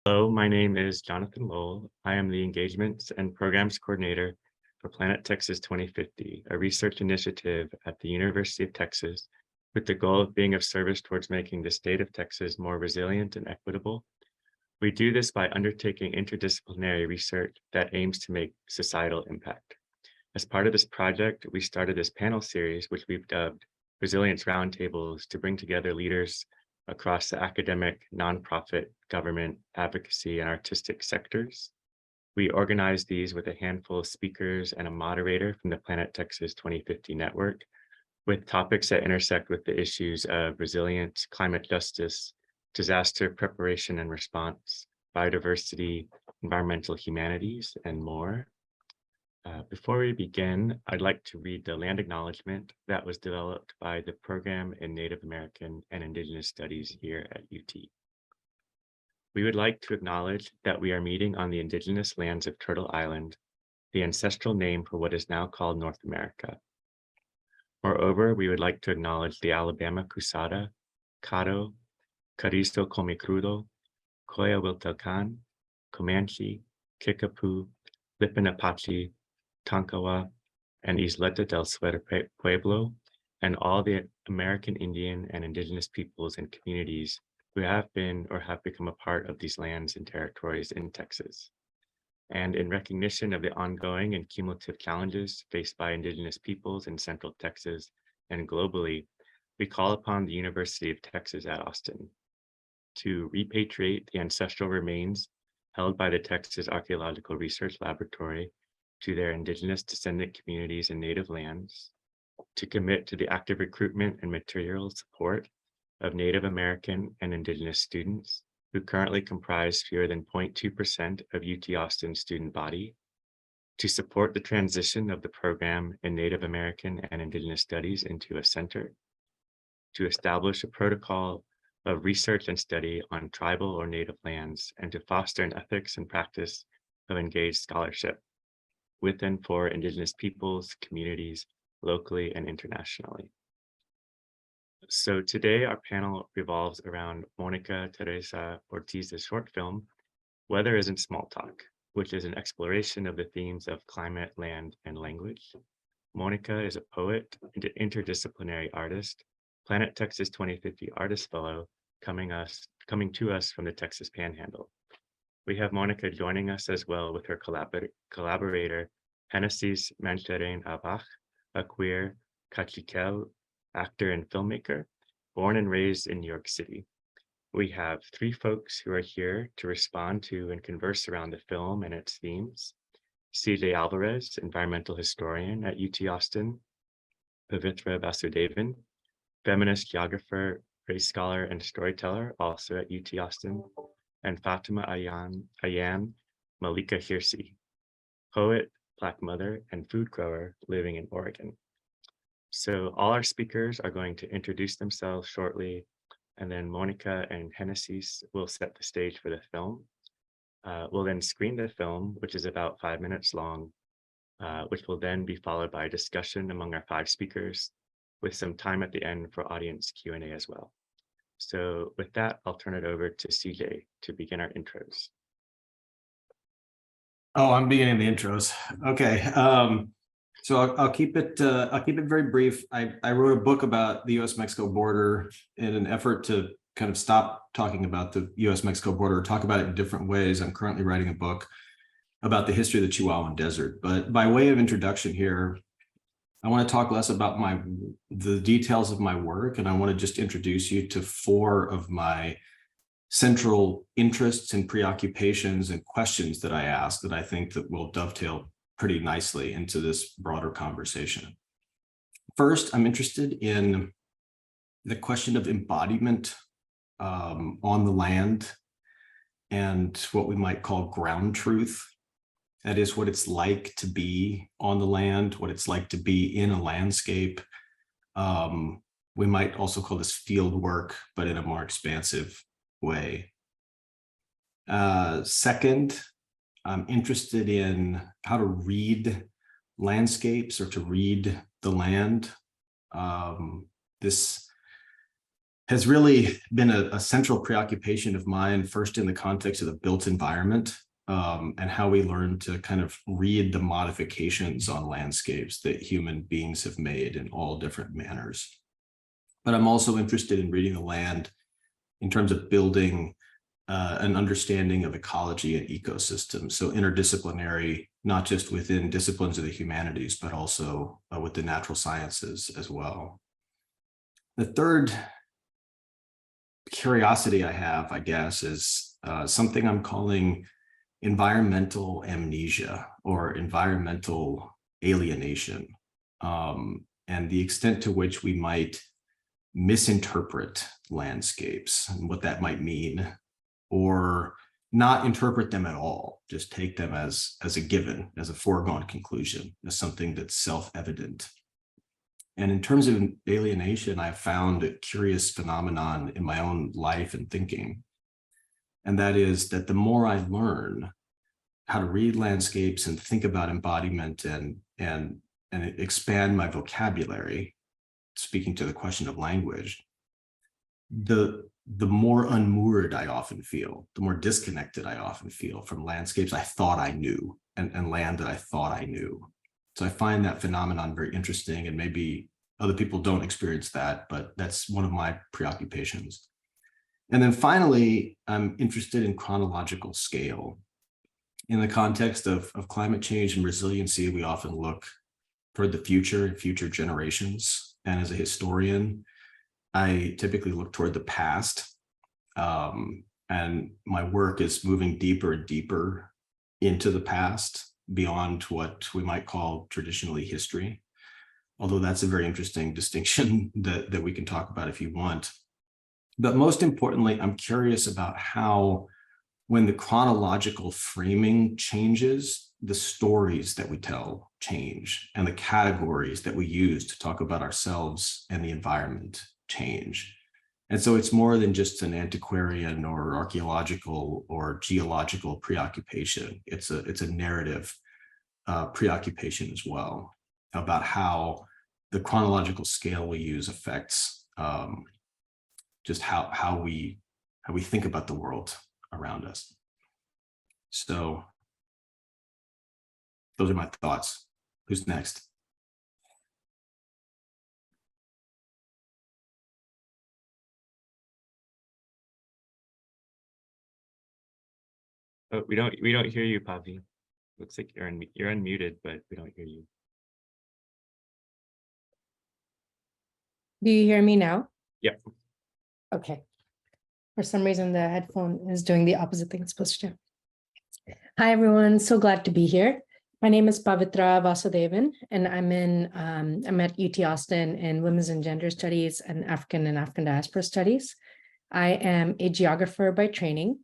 Hello, my name is Jonathan Lowell. I am the Engagements and Programs Coordinator for Planet Texas 2050, a research initiative at the University of Texas with the goal of being of service towards making the state of Texas more resilient and equitable. We do this by undertaking interdisciplinary research that aims to make societal impact. As part of this project, we started this panel series, which we've dubbed Resilience Roundtables, to bring together leaders across the academic, nonprofit, government, advocacy, and artistic sectors. We organized these with a handful of speakers and a moderator from the Planet Texas 2050 network, with topics that intersect with the issues of resilience, climate justice, disaster preparation and response, biodiversity, environmental humanities, and more. Before we begin, I'd like to read the land acknowledgement that was developed by the Program in Native American and Indigenous Studies here at UT. We would like to acknowledge that we are meeting on the indigenous lands of Turtle Island, the ancestral name for what is now called North America. Moreover, we would like to acknowledge the Alabama Cusada, Caddo, Carrizo Comecrudo, Coyawiltelcan, Comanche, Kickapoo, Lipan Apache, Tonkawa, and Isleta del Suero Pueblo, and all the American Indian and Indigenous peoples and communities who have been or have become a part of these lands and territories in Texas. And in recognition of the ongoing and cumulative challenges faced by Indigenous peoples in Central Texas and globally, we call upon the University of Texas at Austin to repatriate the ancestral remains held by the Texas Archaeological Research Laboratory to their Indigenous descendant communities and native lands, to commit to the active recruitment and material support of Native American and Indigenous students who currently comprise fewer than 0.2% of UT Austin's student body, to support the transition of the program in Native American and Indigenous Studies into a center, to establish a protocol of research and study on tribal or native lands, and to foster an ethics and practice of engaged scholarship with and for Indigenous peoples, communities, locally and internationally. So today our panel revolves around Mónica Teresa Ortiz's short film, Weather Isn't Small Talk, which is an exploration of the themes of climate, land, and language. Mónica is a poet and interdisciplinary artist, Planet Texas 2050 Artist Fellow, coming to us from the Texas Panhandle. We have Mónica joining us as well with her collaborator, Genesis Mancherain Abach, a queer Cachiquel actor and filmmaker, born and raised in New York City. We have three folks who are here to respond to and converse around the film and its themes. CJ Alvarez, environmental historian at UT Austin, Pavitra Vasudevan, feminist geographer, race scholar, and storyteller, also at UT Austin, and Fatima Ayan Malika Hirsi, poet, Black mother, and food grower living in Oregon. So all our speakers are going to introduce themselves shortly, and then Mónica and Genesis will set the stage for the film. We'll then screen the film, which is about 5 minutes long, which will then be followed by a discussion among our 5 speakers, with some time at the end for audience Q&A as well. So with that, I'll turn it over to CJ to begin our intros. Oh, I'm beginning the intros. Okay. So I'll keep it very brief. I wrote a book about the US-Mexico border in an effort to kind of stop talking about the US-Mexico border, talk about it in different ways. I'm currently writing a book about the history of the Chihuahuan Desert. But by way of introduction here, I want to talk less about the details of my work, and I want to just introduce you to 4 of my central interests and preoccupations and questions that I ask that I think that will dovetail pretty nicely into this broader conversation. First, I'm interested in the question of embodiment on the land and what we might call ground truth. That is what it's like to be on the land, what it's like to be in a landscape. We might also call this field work, but in a more expansive way. Second, I'm interested in how to read landscapes or to read the land. This has really been a central preoccupation of mine, first in the context of the built environment, and how we learn to kind of read the modifications on landscapes that human beings have made in all different manners. But I'm also interested in reading the land in terms of building an understanding of ecology and ecosystems. So interdisciplinary, not just within disciplines of the humanities, but also with the natural sciences as well. The third curiosity I have, I guess, is something I'm calling environmental amnesia or environmental alienation, and the extent to which we might misinterpret landscapes and what that might mean, or not interpret them at all, just take them as a given, as a foregone conclusion, as something that's self-evident. And in terms of alienation, I found a curious phenomenon in my own life and thinking. And that is that the more I learn how to read landscapes and think about embodiment and expand my vocabulary, speaking to the question of language, the more unmoored I often feel, the more disconnected I often feel from landscapes I thought I knew and land that I thought I knew. So I find that phenomenon very interesting, and maybe other people don't experience that, but that's one of my preoccupations. And then finally, I'm interested in chronological scale. In the context of climate change and resiliency, we often look toward the future and future generations. And as a historian, I typically look toward the past. And my work is moving deeper and deeper into the past, beyond what we might call traditionally history. Although that's a very interesting distinction that we can talk about if you want. But most importantly, I'm curious about how, when the chronological framing changes, the stories that we tell change, and the categories that we use to talk about ourselves and the environment change. And so it's more than just an antiquarian or archaeological or geological preoccupation. It's a narrative preoccupation as well, about how the chronological scale we use affects just how we think about the world around us. So those are my thoughts. Who's next? Oh, we don't hear you, Pavi. Looks like you're unmuted, but we don't hear you. Do you hear me now? Yep. Okay. For some reason, the headphone is doing the opposite thing it's supposed to do. Hi, everyone. So glad to be here. My name is Pavitra Vasudevan, and I'm at UT Austin in Women's and Gender Studies and African Diaspora Studies. I am a geographer by training,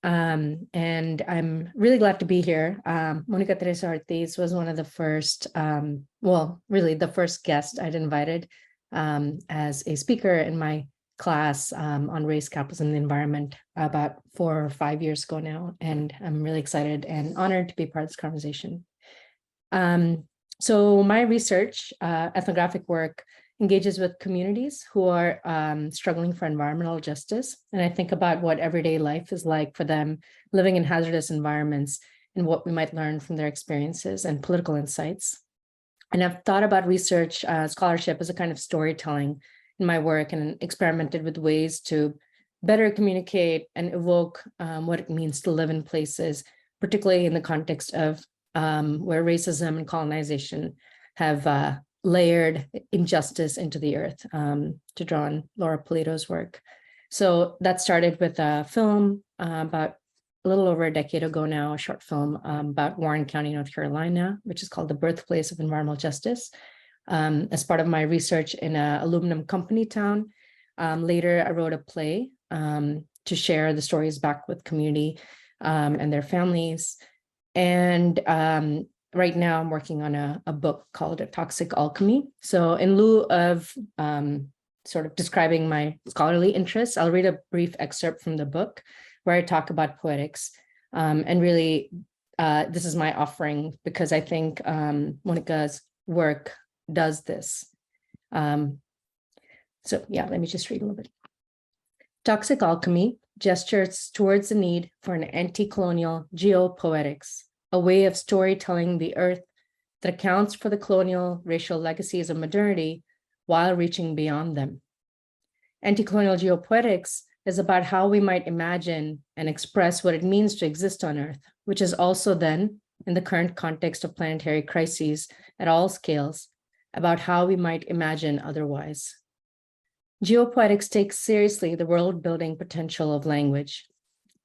and I'm really glad to be here. Mónica Teresa Ortiz was one of the first, really the first guest I'd invited as a speaker in my class on race, capitalism, and the environment about 4 or 5 years ago now. And I'm really excited and honored to be part of this conversation. So my research, ethnographic work, engages with communities who are struggling for environmental justice. And I think about what everyday life is like for them living in hazardous environments and what we might learn from their experiences and political insights. And I've thought about research scholarship as a kind of storytelling in my work, and experimented with ways to better communicate and evoke what it means to live in places, particularly in the context of where racism and colonization have layered injustice into the earth, to draw on Laura Polito's work. So that started with a film about a little over a decade ago now, a short film about Warren County, North Carolina, which is called The Birthplace of Environmental Justice. As part of my research in an aluminum company town. Later, I wrote a play to share the stories back with community and their families. And right now I'm working on a book called A Toxic Alchemy. So in lieu of sort of describing my scholarly interests, I'll read a brief excerpt from the book where I talk about poetics. And really, this is my offering because I think Monica's work does this. So yeah, let me just read a little bit. Toxic alchemy gestures towards the need for an anti-colonial geopoetics, a way of storytelling the earth that accounts for the colonial racial legacies of modernity while reaching beyond them. Anti-colonial geopoetics is about how we might imagine and express what it means to exist on Earth, which is also then, in the current context of planetary crises at all scales, about how we might imagine otherwise. Geopoetics takes seriously the world-building potential of language.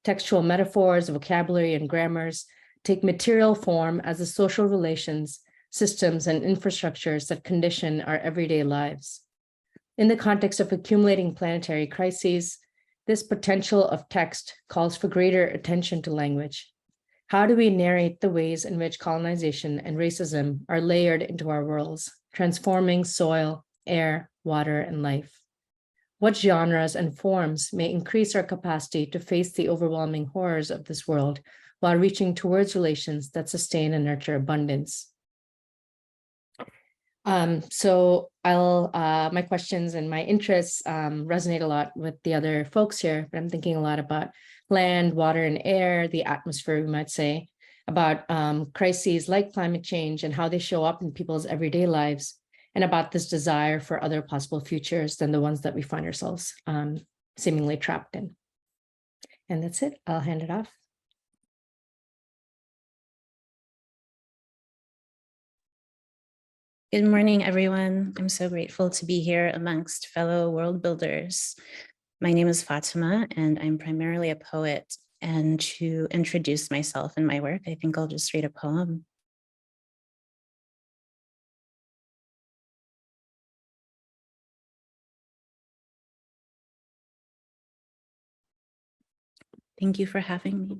Textual metaphors, vocabulary, and grammars take material form as the social relations, systems, and infrastructures that condition our everyday lives. In the context of accumulating planetary crises, this potential of text calls for greater attention to language. How do we narrate the ways in which colonization and racism are layered into our worlds, transforming soil, air, water, and life? What genres and forms may increase our capacity to face the overwhelming horrors of this world while reaching towards relations that sustain and nurture abundance? My questions and my interests resonate a lot with the other folks here, but I'm thinking a lot about land, water, and air, the atmosphere, we might say, about crises like climate change and how they show up in people's everyday lives, and about this desire for other possible futures than the ones that we find ourselves seemingly trapped in. And that's it. I'll hand it off. Good morning, everyone. I'm so grateful to be here amongst fellow world builders. My name is Fatima, and I'm primarily a poet. And to introduce myself and my work, I think I'll just read a poem. Thank you for having me.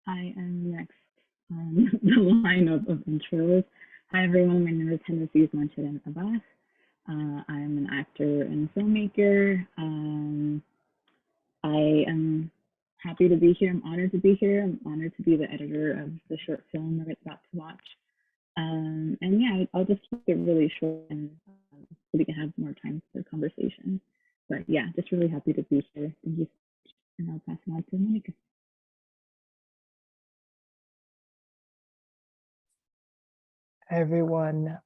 I am next on the line of intros. Hi, everyone. My name is Genevieve Mancharan Abbas. I am an actor and filmmaker. I am happy to be here. I'm honored to be here. I'm honored to be the editor of the short film we're about to watch. And yeah, I'll just keep it really short and so we can have more time for conversation. But yeah, just really happy to be here. Thank you so much. And I'll pass it on to Monica. Hi, everyone.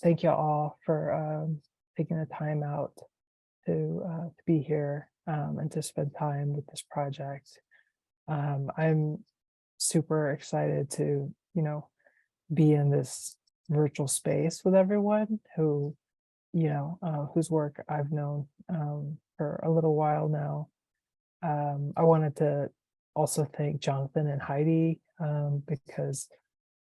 Thank you all for taking the time out to be here and to spend time with this project. I'm super excited to, be in this virtual space with everyone who, whose work I've known for a little while now. I wanted to also thank Jonathan and Heidi because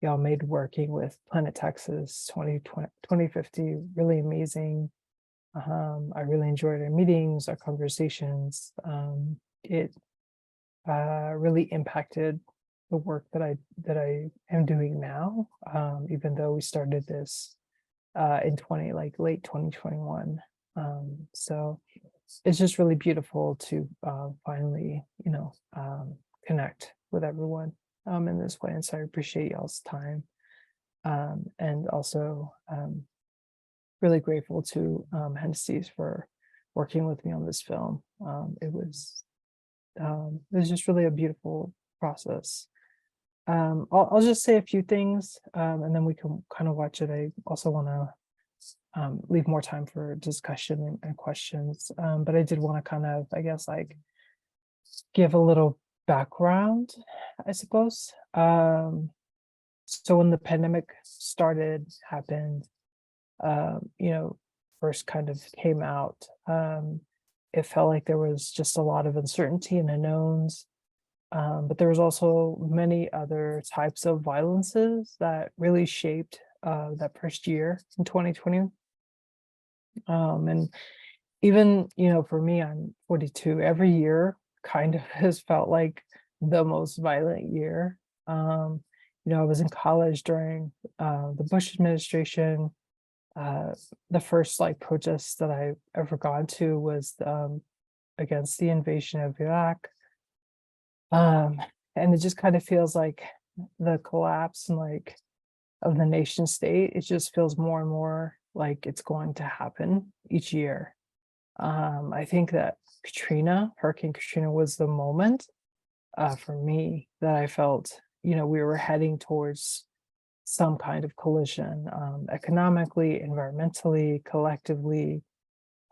y'all made working with Planet Texas 2050 really amazing. I really enjoyed our meetings, our conversations. It really impacted the work that I am doing now, even though we started this in late 2021. So it's just really beautiful to finally, connect with everyone in this way. And so I appreciate y'all's time. And also really grateful to Hennessy's for working with me on this film. It was just really a beautiful process. I'll just say a few things and then we can kind of watch it. I also want to leave more time for discussion and questions. But I did want to kind of, I guess, give a little background, I suppose. So when the pandemic happened, first kind of came out, it felt like there was just a lot of uncertainty and unknowns. But there was also many other types of violences that really shaped that first year in 2020. And even, for me, I'm 42, every year kind of has felt like the most violent year. I was in college during the Bush administration. The first protests that I ever gone to was against the invasion of Iraq. And it just kind of feels like the collapse and of the nation state, it just feels more and more like it's going to happen each year. I think that Hurricane Katrina was the moment for me that I felt, we were heading towards some kind of collision, economically, environmentally, collectively.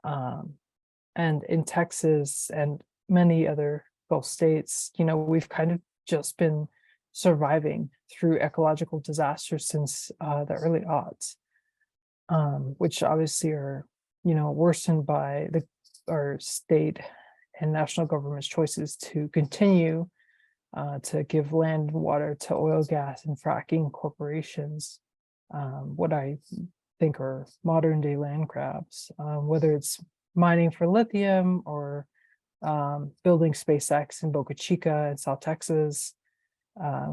And in Texas and many other Gulf states, we've kind of just been surviving through ecological disasters since the early aughts, which obviously are, worsened by our state and national government's choices to continue to give land and water to oil, gas, and fracking corporations, what I think are modern day land grabs, whether it's mining for lithium or building SpaceX in Boca Chica in South Texas.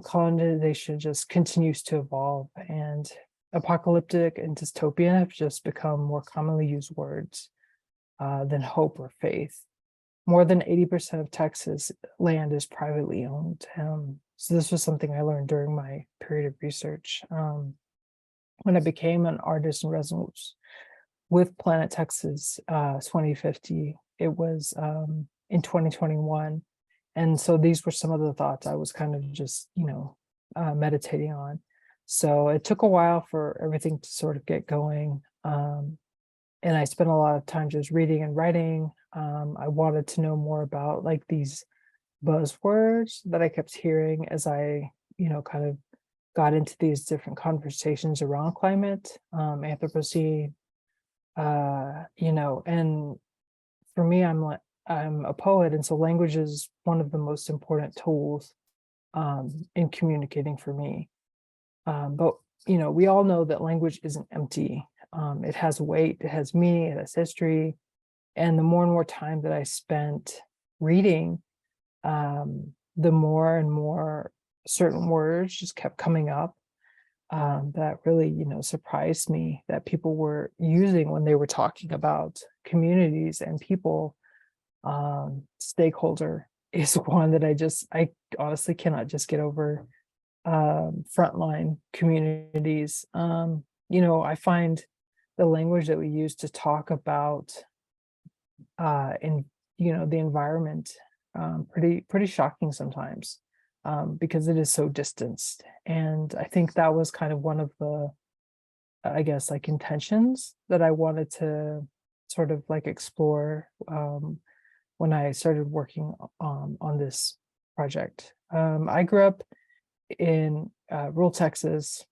Colonization just continues to evolve, and apocalyptic and dystopian have just become more commonly used words than hope or faith. More than 80% of Texas land is privately owned. So this was something I learned during my period of research. When I became an artist in residence with Planet Texas 2050, it was in 2021. And so these were some of the thoughts I was kind of just, meditating on. So it took a while for everything to sort of get going. And I spent a lot of time just reading and writing. I wanted to know more about like these buzzwords that I kept hearing as I, kind of got into these different conversations around climate, Anthropocene, and for me, I'm a poet, and so language is one of the most important tools in communicating for me. But we all know that language isn't empty. It has weight, it has meaning, it has history. And the more and more time that I spent reading, the more and more certain words just kept coming up that really, surprised me that people were using when they were talking about communities and people. Stakeholder is one that I honestly cannot just get over. Frontline communities. I find the language that we use to talk about the environment pretty shocking sometimes, because it is so distanced. And I think that was kind of one of the, I guess, like intentions that I wanted to sort of like explore when I started working on this project. I grew up in rural Texas.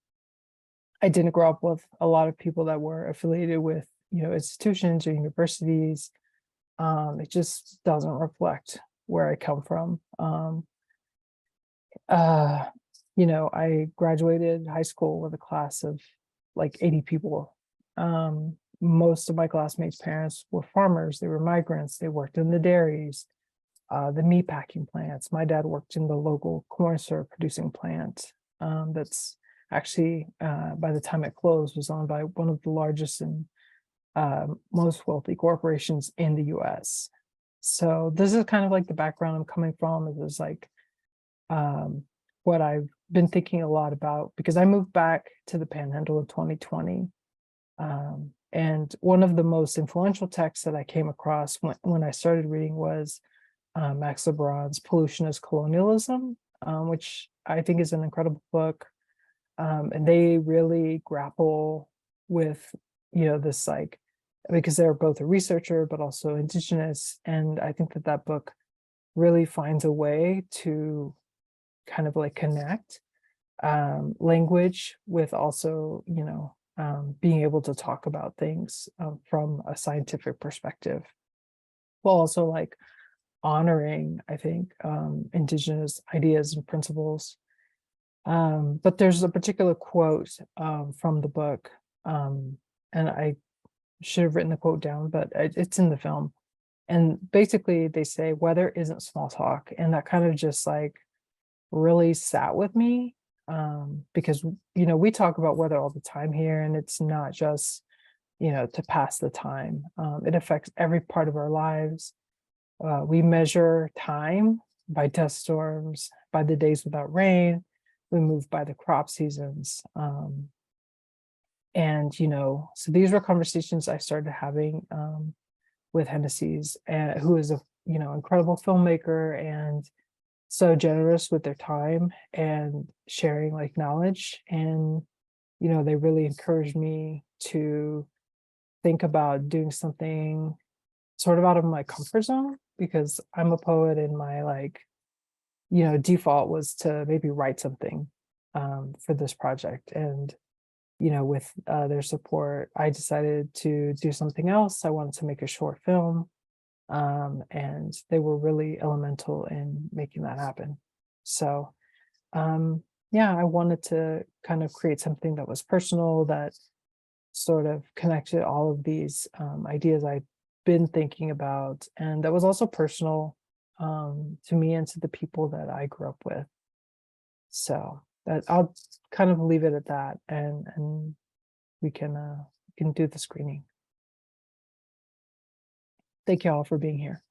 I didn't grow up with a lot of people that were affiliated with, institutions or universities. It just doesn't reflect where I come from. I graduated high school with a class of like 80 people. Most of my classmates' parents were farmers. They were migrants. They worked in the dairies, the meat packing plants. My dad worked in the local corn syrup producing plant. That's actually, by the time it closed, was owned by one of the largest and most wealthy corporations in the US. So this is kind of like the background I'm coming from. It was like what I've been thinking a lot about, because I moved back to the Panhandle in 2020. And one of the most influential texts that I came across when I started reading was Max LeBron's Pollution as Colonialism, which I think is an incredible book. And they really grapple with, this like, because they're both a researcher, but also indigenous. And I think that book really finds a way to kind of like connect language with also, being able to talk about things from a scientific perspective, while also like honoring, I think, indigenous ideas and principles. But there's a particular quote from the book, and I should have written the quote down, but it's in the film. And basically they say, weather isn't small talk. And that kind of just like really sat with me, because, we talk about weather all the time here, and it's not just, to pass the time. It affects every part of our lives. We measure time by dust storms, by the days without rain. We move by the crop seasons. And, so these were conversations I started having with Hennessy's, who is a, incredible filmmaker and so generous with their time and sharing like knowledge. And, they really encouraged me to think about doing something sort of out of my comfort zone, because I'm a poet and my default was to maybe write something for this project. And, with their support, I decided to do something else. I wanted to make a short film. And they were really elemental in making that happen. So, yeah, I wanted to kind of create something that was personal, that sort of connected all of these ideas I've been thinking about, and that was also personal to me and to the people that I grew up with. So that I'll kind of leave it at that, and we can do the screening. Thank you all for being here.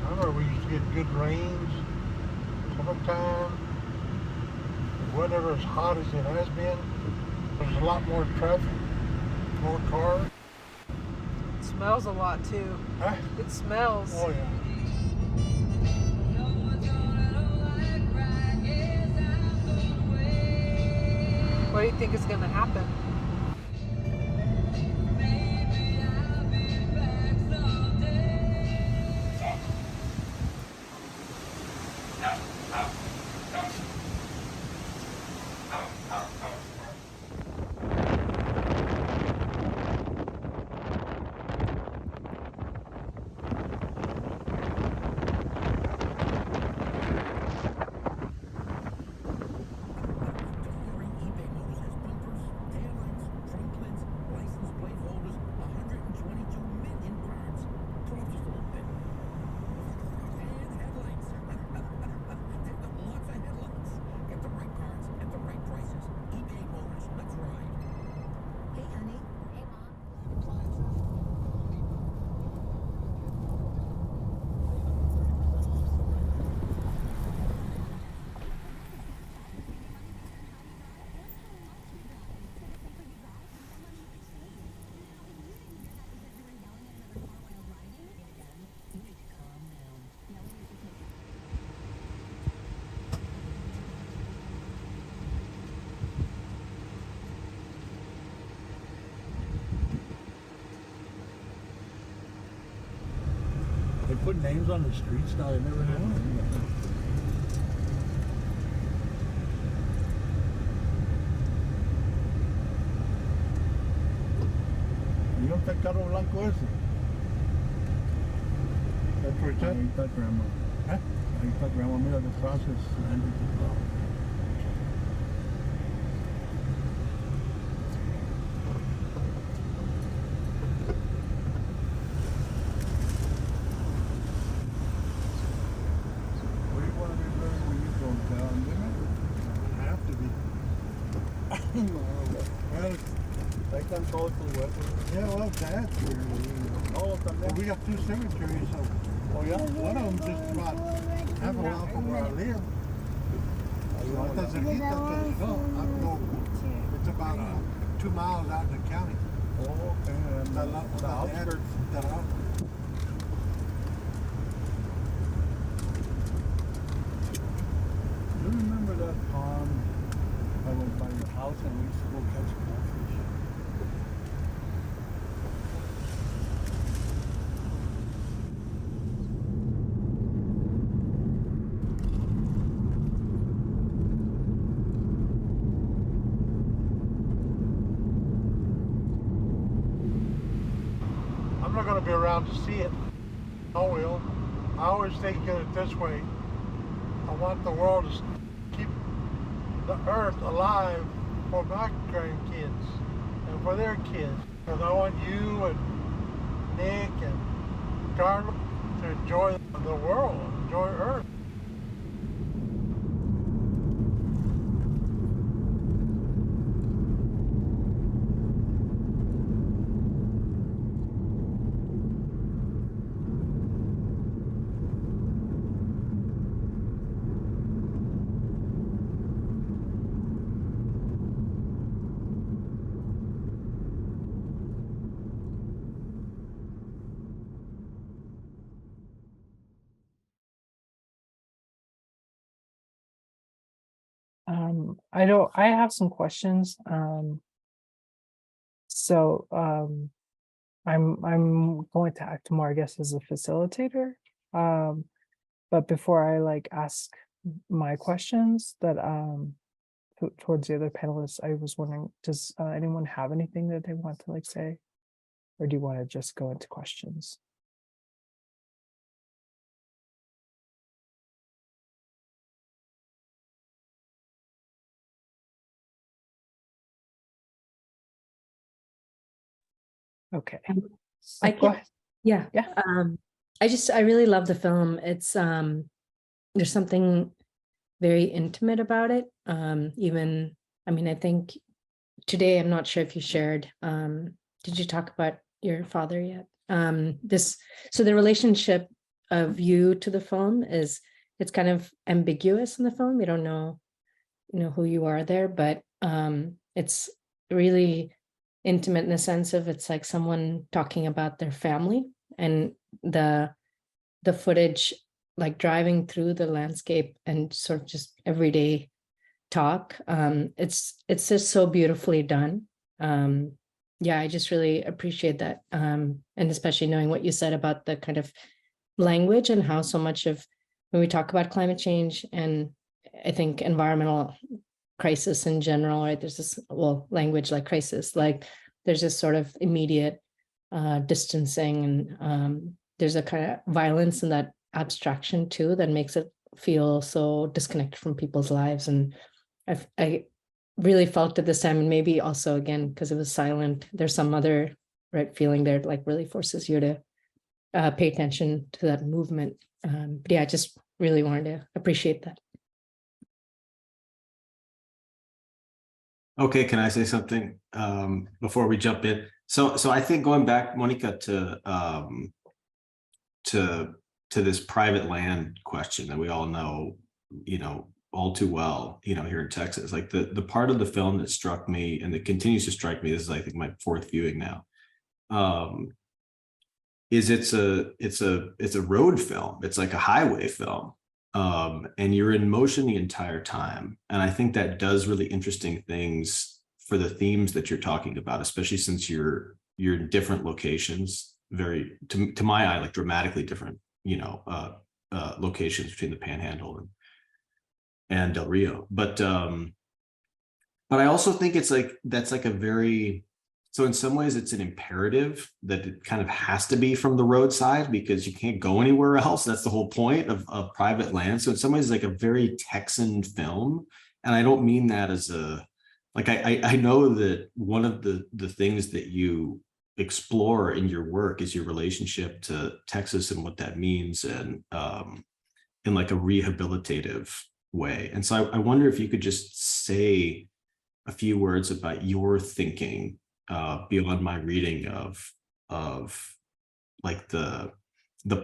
I remember we used to get good rains, summertime, whatever as hot as it has been. There's a lot more traffic, more cars. It smells a lot too. Huh? It smells. Oh yeah. What do you think is going to happen? They put names on the streets now. I never had them. ¿Y un pescado blanco ese? That's where it's at? Ahí está grandma. ¿Eh? Ahí está grandma. Mira, the cross is landed as well. Well, they control it for the weather. Yeah, well, that's weird. Oh, well, we got two cemeteries. So, oh yeah, one of them just about half a mile from where I live. It's about 2 miles out in the county. Oh, okay. And the outskirts. You remember that pond? I went by your house and we used to go catch goldfish. I'm not going to be around to see it. I will. I always think of it this way. I want the world to keep the earth alive for my grandkids and for their kids. Because I want you and Nick and Carla to enjoy the world, enjoy Earth. I have some questions. So I'm going to act more, I guess, as a facilitator. But before I like ask my questions that towards the other panelists, I was wondering, does anyone have anything that they want to like say? Or do you want to just go into questions? Okay. I Go can, ahead. yeah. Yeah. I really love the film. It's there's something very intimate about it. Even, I mean, I think today, I'm not sure if you shared, did you talk about your father yet? So the relationship of you to the film is, it's kind of ambiguous in the film. You don't know, who you are there, but it's really intimate in the sense of it's like someone talking about their family, and the footage, like driving through the landscape and sort of just everyday talk. It's just so beautifully done. Yeah, I just really appreciate that. And especially knowing what you said about the kind of language and how so much of when we talk about climate change and I think environmental crisis in general, right? There's this, well, language like crisis, like there's this sort of immediate distancing, and there's a kind of violence in that abstraction too that makes it feel so disconnected from people's lives. And I really felt at this time, and maybe also again because it was silent, there's some other feeling there, like really forces you to pay attention to that movement. But yeah, I just really wanted to appreciate that. Okay, can I say something before we jump in? So I think going back, Mónica, to this private land question that we all know, all too well, here in Texas, like the part of the film that struck me and that continues to strike me, this is I think my fourth viewing now, is it's a road film. It's like a highway film. And you're in motion the entire time. And I think that does really interesting things for the themes that you're talking about, especially since you're in different locations, very, to my eye, like dramatically different, locations between the Panhandle and Del Rio. But I also think it's like, that's like a very, so in some ways it's an imperative that it kind of has to be from the roadside because you can't go anywhere else. That's the whole point of private land. So in some ways it's like a very Texan film. And I don't mean that as a, like, I know that one of the things that you explore in your work is your relationship to Texas and what that means, and in like a rehabilitative way. And so I wonder if you could just say a few words about your thinking beyond my reading of like the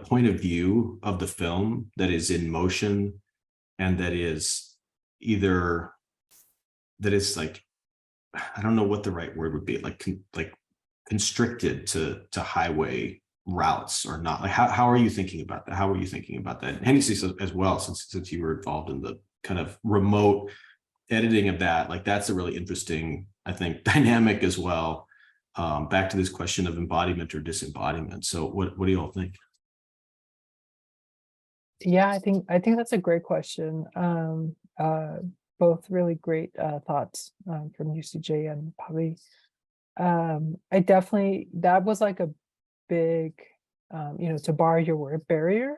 point of view of the film that is in motion and that is either that is like, I don't know what the right word would be, like constricted to highway routes or not. Like how are you thinking about that? How are you thinking about that? And Hennessy as well, since you were involved in the kind of remote editing of that, like that's a really interesting, I think, dynamic as well. Back to this question of embodiment or disembodiment. So what do you all think? Yeah, I think that's a great question. Both really great thoughts from UCJ and Pavi. I definitely, that was like a big, to borrow your word, barrier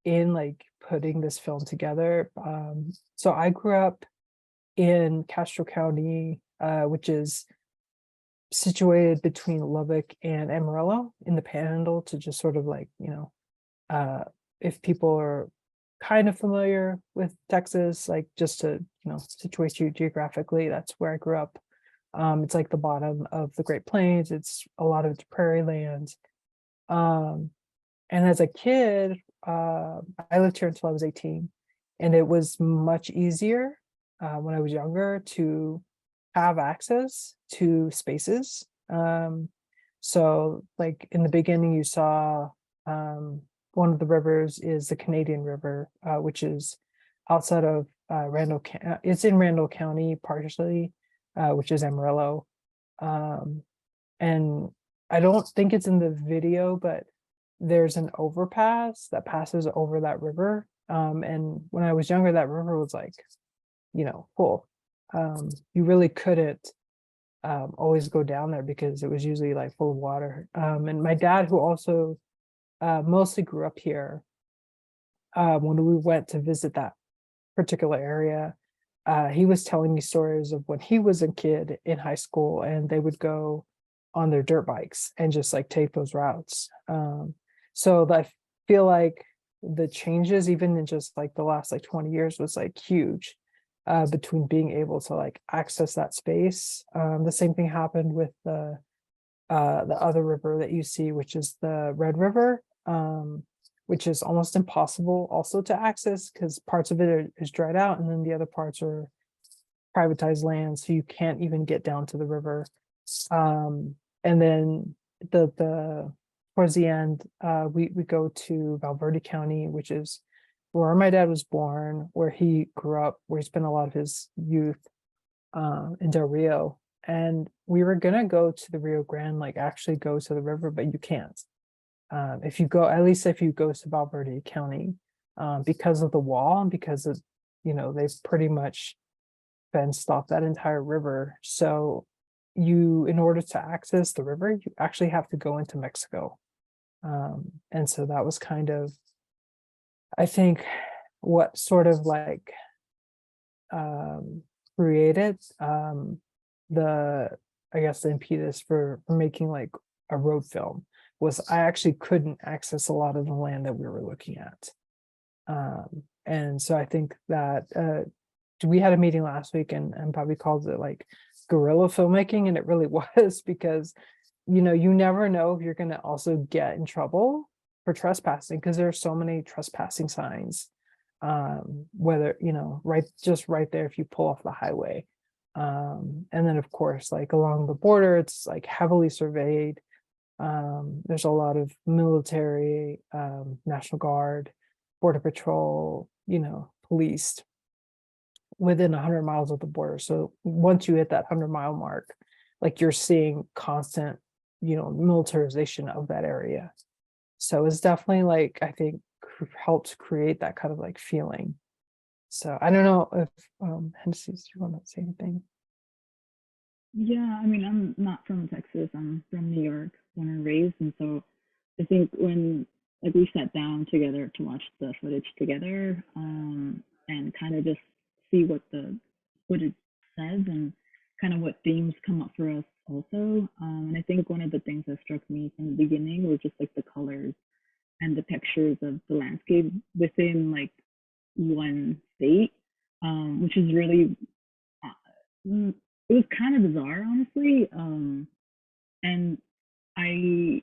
in like putting this film together. So I grew up in Castro County, which is situated between Lubbock and Amarillo in the Panhandle, to just sort of like, if people are kind of familiar with Texas, like just to, situate you geographically, that's where I grew up. It's like the bottom of the Great Plains. It's a lot of it's prairie land. And as a kid, I lived here until I was 18, and it was much easier when I was younger to have access to spaces. So like in the beginning, you saw one of the rivers is the Canadian River, which is outside of it's in Randall County partially, which is Amarillo. And I don't think it's in the video, but there's an overpass that passes over that river. And when I was younger, that river was like, full. You really couldn't always go down there because it was usually like full of water. And my dad, who also mostly grew up here, when we went to visit that particular area, he was telling me stories of when he was a kid in high school and they would go on their dirt bikes and just like take those routes. So I feel like the changes, even in just like the last like 20 years, was like huge between being able to like access that space. The same thing happened with the other river that you see, which is the Red River, which is almost impossible also to access because parts of it is dried out and then the other parts are privatized land, so you can't even get down to the river. And then the towards the end, we go to Valverde County, which is where my dad was born, where he grew up, where he spent a lot of his youth in Del Rio. And we were gonna go to the Rio Grande, like actually go to the river, but you can't. If you go, at least if you go to Valverde County, because of the wall and because of, they've pretty much fenced off that entire river. So in order to access the river, you actually have to go into Mexico. And so that was kind of, I think, what sort of like created the impetus for making like a road film was I actually couldn't access a lot of the land that we were looking at. And so I think that we had a meeting last week and Bobby called it like guerrilla filmmaking, and it really was because, you never know if you're going to also get in trouble for trespassing because there are so many trespassing signs, whether, right there if you pull off the highway. And then of course, like along the border, it's like heavily surveyed. There's a lot of military, National Guard, Border Patrol, police within 100 miles of the border. So once you hit that 100-mile mark, like you're seeing constant, militarization of that area. So it's definitely like, I think, helped create that kind of like feeling. So I don't know if Hennessy, do you want to say anything? Yeah, I mean, I'm not from Texas. I'm from New York, born and raised. And so I think when like we sat down together to watch the footage together, and kind of just see what the footage says and kind of what themes come up for us also. And I think one of the things that struck me from the beginning was just like the colors and the textures of the landscape within like one state, which is really, it was kind of bizarre, honestly. And I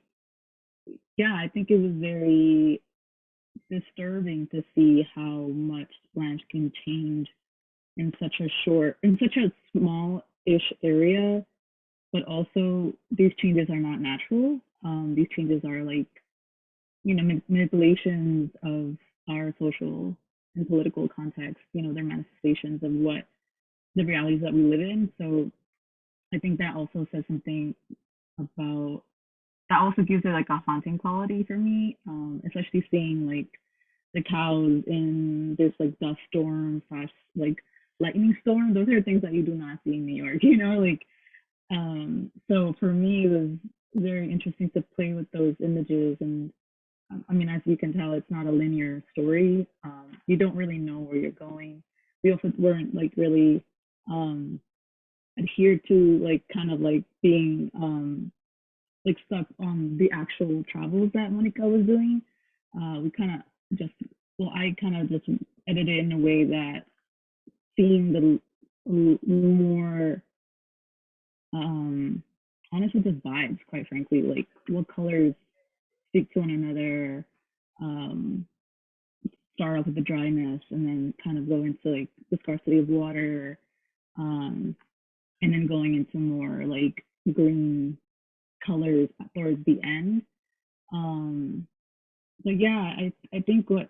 think it was very disturbing to see how much lands can change in such a small-ish area, but also these changes are not natural. These changes are like, manipulations of our social and political context. They're manifestations of what the realities that we live in. So I think that also says something about, that also gives it like a haunting quality for me, especially seeing like the cows in this like dust storm / like lightning storm. Those are things that you do not see in New York, so for me it was very interesting to play with those images. And I mean, as you can tell, it's not a linear story. You don't really know where you're going. We also weren't like really adhered to like kind of like being like stuck on the actual travels that Monica was doing. We kind of just, I kind of just edited it in a way that seeing the more, honestly, just vibes, quite frankly, like what colors speak to one another, start off with the dryness and then kind of go into like the scarcity of water, and then going into more like green colors towards the end. But yeah, I think what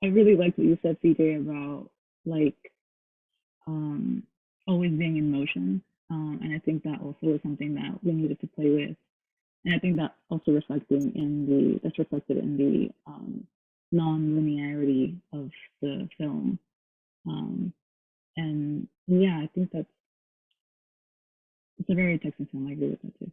I really liked what you said, CJ, about like always being in motion. And I think that also is something that we needed to play with. And I think that also reflected in the non-linearity of the film. And yeah, I think it's a very Texan film. I agree with that too.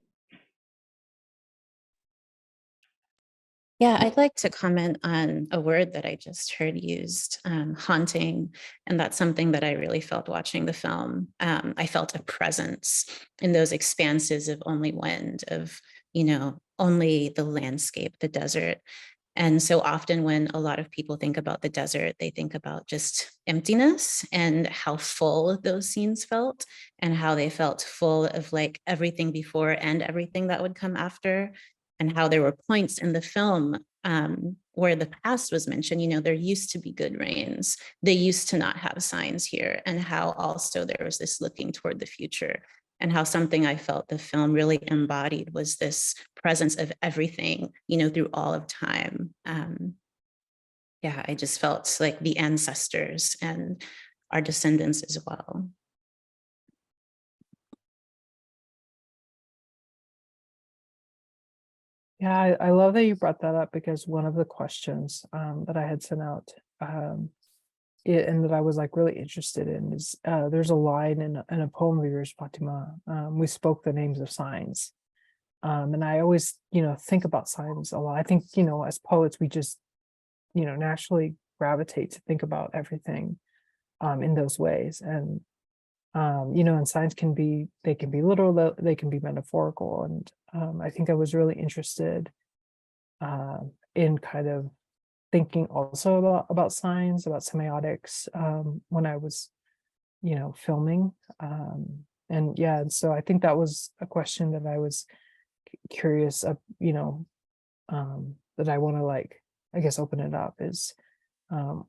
Yeah, I'd like to comment on a word that I just heard used, haunting. And that's something that I really felt watching the film. I felt a presence in those expanses of only wind, of, only the landscape, the desert. And so often when a lot of people think about the desert, they think about just emptiness and how full those scenes felt, and how they felt full of like everything before and everything that would come after. And how there were points in the film where the past was mentioned, there used to be good rains. They used to not have signs here. And how also there was this looking toward the future, and how something I felt the film really embodied was this presence of everything, through all of time. Yeah, I just felt like the ancestors and our descendants as well. Yeah, I love that you brought that up, because one of the questions that I had sent out and that I was like really interested in is there's a line in a poem of yours, Fatima. We spoke the names of signs. And I always, think about signs a lot. I think, as poets, we just, naturally gravitate to think about everything in those ways. And, and signs can be literal, they can be metaphorical. And I think I was really interested in kind of thinking also about signs, about semiotics when I was, filming. And yeah, and so I think that was a question that I was curious of, that I want to I guess open it up is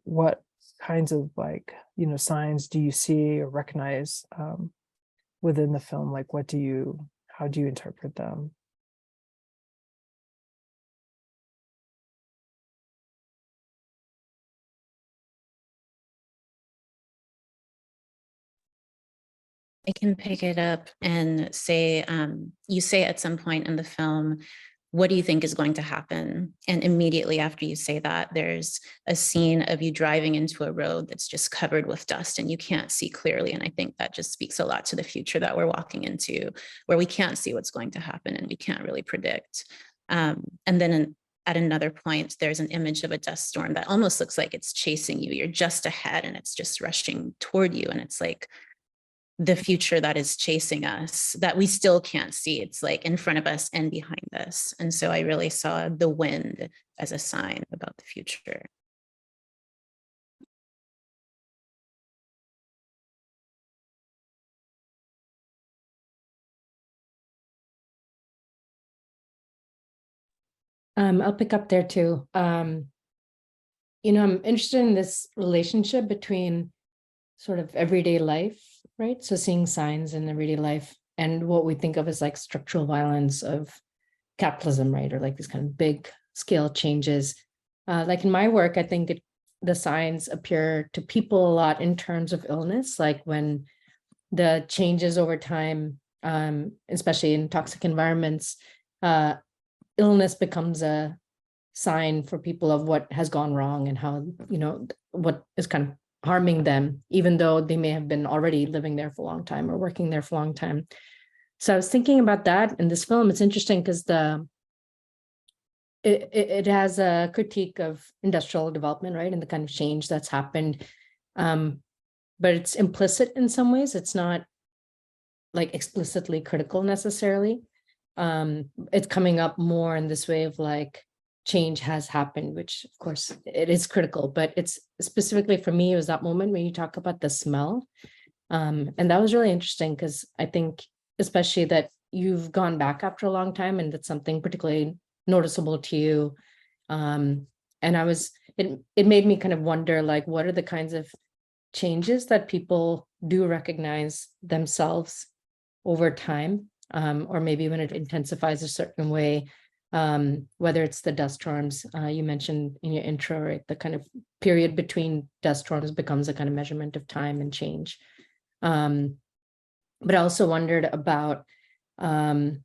what kinds of signs do you see or recognize within the film? Like how do you interpret them? I can pick it up and say, you say at some point in the film, what do you think is going to happen? And immediately after you say that, there's a scene of you driving into a road that's just covered with dust and you can't see clearly. And I think that just speaks a lot to the future that we're walking into, where we can't see what's going to happen and we can't really predict. And then at another point, there's an image of a dust storm that almost looks like it's chasing you. You're just ahead and it's just rushing toward you. And it's like the future that is chasing us that we still can't see. It's like in front of us and behind us. And so I really saw the wind as a sign about the future. I'll pick up there too. I'm interested in this relationship between sort of everyday life, right? So seeing signs in everyday life and what we think of as like structural violence of capitalism, right? Or like these kind of big scale changes. Like in my work, I think the signs appear to people a lot in terms of illness, like when the changes over time, especially in toxic environments, illness becomes a sign for people of what has gone wrong and how, what is kind of harming them, even though they may have been already living there for a long time or working there for a long time. So I was thinking about that in this film. It's interesting because it has a critique of industrial development, right? And the kind of change that's happened. But it's implicit in some ways. It's not like explicitly critical necessarily. It's coming up more in this way of like, change has happened, which of course it is critical, but it's specifically for me, it was that moment when you talk about the smell. And that was really interesting because I think especially that you've gone back after a long time and that's something particularly noticeable to you. And it made me kind of wonder, like, what are the kinds of changes that people do recognize themselves over time? Or maybe when it intensifies a certain way, whether it's the dust storms you mentioned in your intro, right? The kind of period between dust storms becomes a kind of measurement of time and change. But I also wondered about how,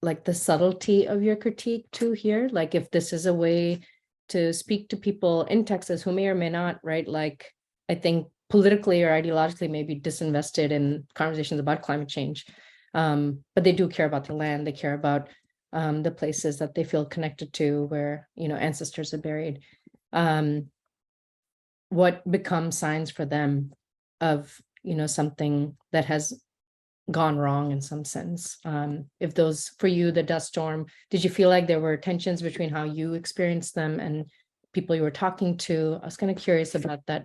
like, the subtlety of your critique too here, like if this is a way to speak to people in Texas who may or may not, right? Like, I think politically or ideologically may be disinvested in conversations about climate change. But they do care about the land. They care about the places that they feel connected to, where, ancestors are buried. What become signs for them of, something that has gone wrong in some sense? If those, for you, the dust storm, did you feel like there were tensions between how you experienced them and people you were talking to? I was kind of curious about that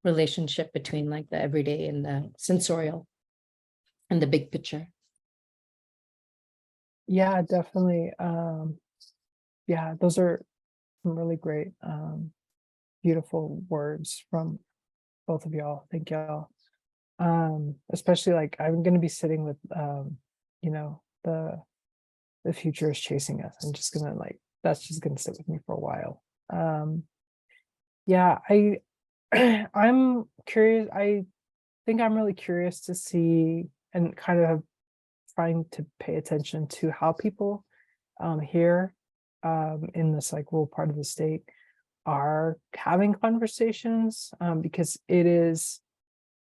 relationship between like the everyday and the sensorial and the big picture. Yeah, definitely. Yeah, those are some really great, beautiful words from both of y'all. Thank y'all. Especially like I'm going to be sitting with, the future is chasing us. I'm just gonna that's just gonna sit with me for a while. Yeah, I'm curious. I think I'm really curious to see and kind of trying to pay attention to how people here in this like rural part of the state are having conversations, because it is,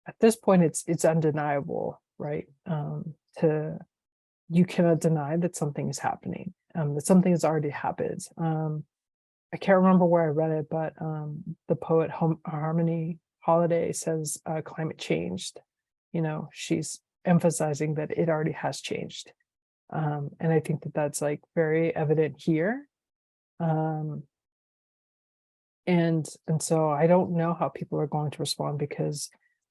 at this point, it's undeniable, right? You cannot deny that something is happening, that something has already happened. I can't remember where I read it, but the poet Harmony Holiday says climate changed. She's emphasizing that it already has changed. And I think that that's like very evident here. And so I don't know how people are going to respond, because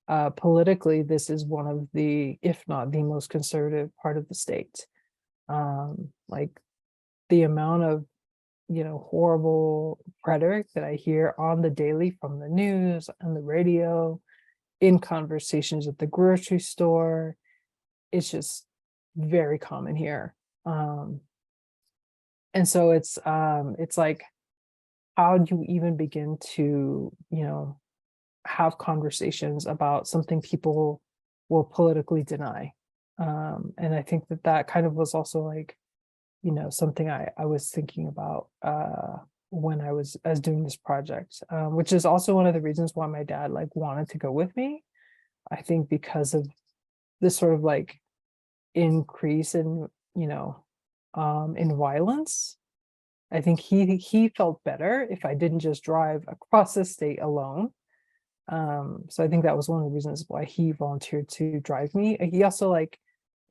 politically, this is one of the, if not the most conservative part of the state. Like the amount of, horrible rhetoric that I hear on the daily from the news and the radio, in conversations at the grocery store, it's just very common here. And so it's like, how do you even begin to, have conversations about something people will politically deny? And I think that kind of was also like, something I was thinking about when I was doing this project, which is also one of the reasons why my dad like wanted to go with me. I think because of this sort of like increase in, in violence. I think he felt better if I didn't just drive across the state alone. So I think that was one of the reasons why he volunteered to drive me. He also like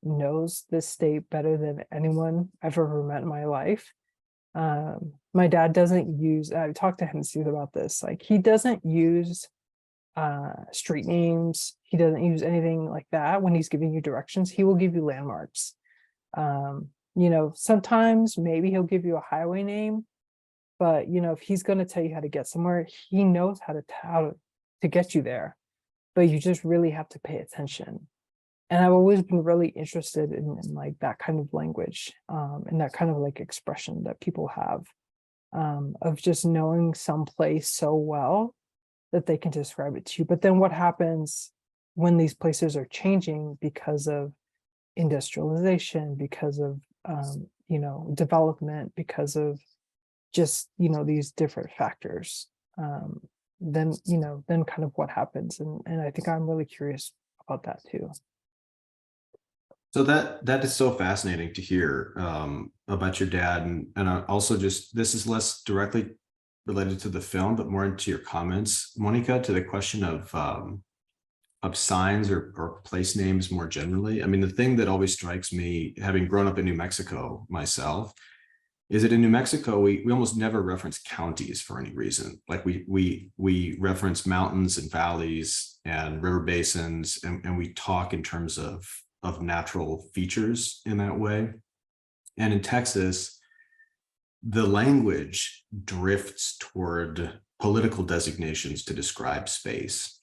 knows this state better than anyone I've ever met in my life. My dad doesn't use, I've talked to him about this, like he doesn't use street names. He doesn't use anything like that when he's giving you directions. He will give you landmarks. Sometimes maybe he'll give you a highway name, but if he's going to tell you how to get somewhere, he knows how to get you there, but you just really have to pay attention. And I've always been really interested in like that kind of language, and that kind of like expression that people have, of just knowing some place so well that they can describe it to you. But then what happens when these places are changing because of industrialization, because of development, because of just these different factors, then kind of what happens. And I think I'm really curious about that too. So that is so fascinating to hear about your dad, and also just, this is less directly related to the film, but more into your comments, Monica, to the question of signs or place names more generally. I mean, the thing that always strikes me, having grown up in New Mexico myself, is that in New Mexico, we almost never reference counties for any reason. Like we reference mountains and valleys and river basins, and we talk in terms of natural features in that way. And in Texas, the language drifts toward political designations to describe space.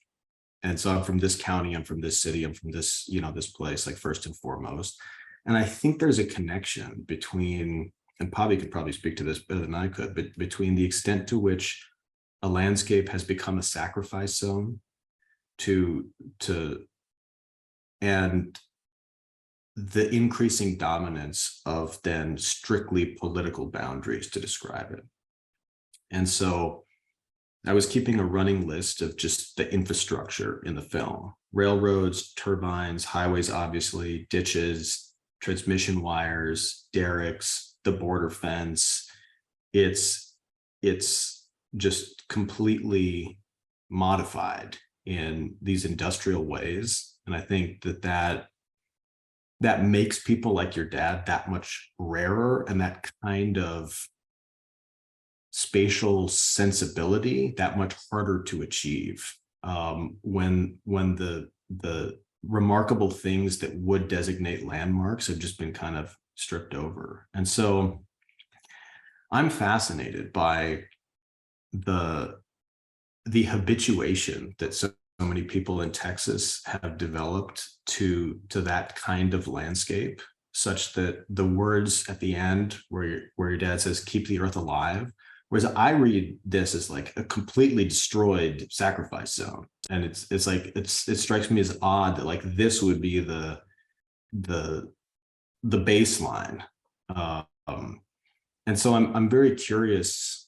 And so I'm from this county, I'm from this city, I'm from this, this place, like first and foremost. And I think there's a connection between, and Pavi could probably speak to this better than I could, but between the extent to which a landscape has become a sacrifice zone and the increasing dominance of then strictly political boundaries to describe it. And so I was keeping a running list of just the infrastructure in the film: railroads, turbines, highways, obviously, ditches, transmission wires, derricks, the border fence. It's just completely modified in these industrial ways. And I think that makes people like your dad that much rarer, and that kind of spatial sensibility that much harder to achieve when the remarkable things that would designate landmarks have just been kind of stripped over. And so I'm fascinated by the habituation that so many people in Texas have developed to that kind of landscape, such that the words at the end where your dad says, "Keep the earth alive," whereas I read this as like a completely destroyed sacrifice zone. And it's like, it strikes me as odd that like this would be the baseline. And so I'm very curious.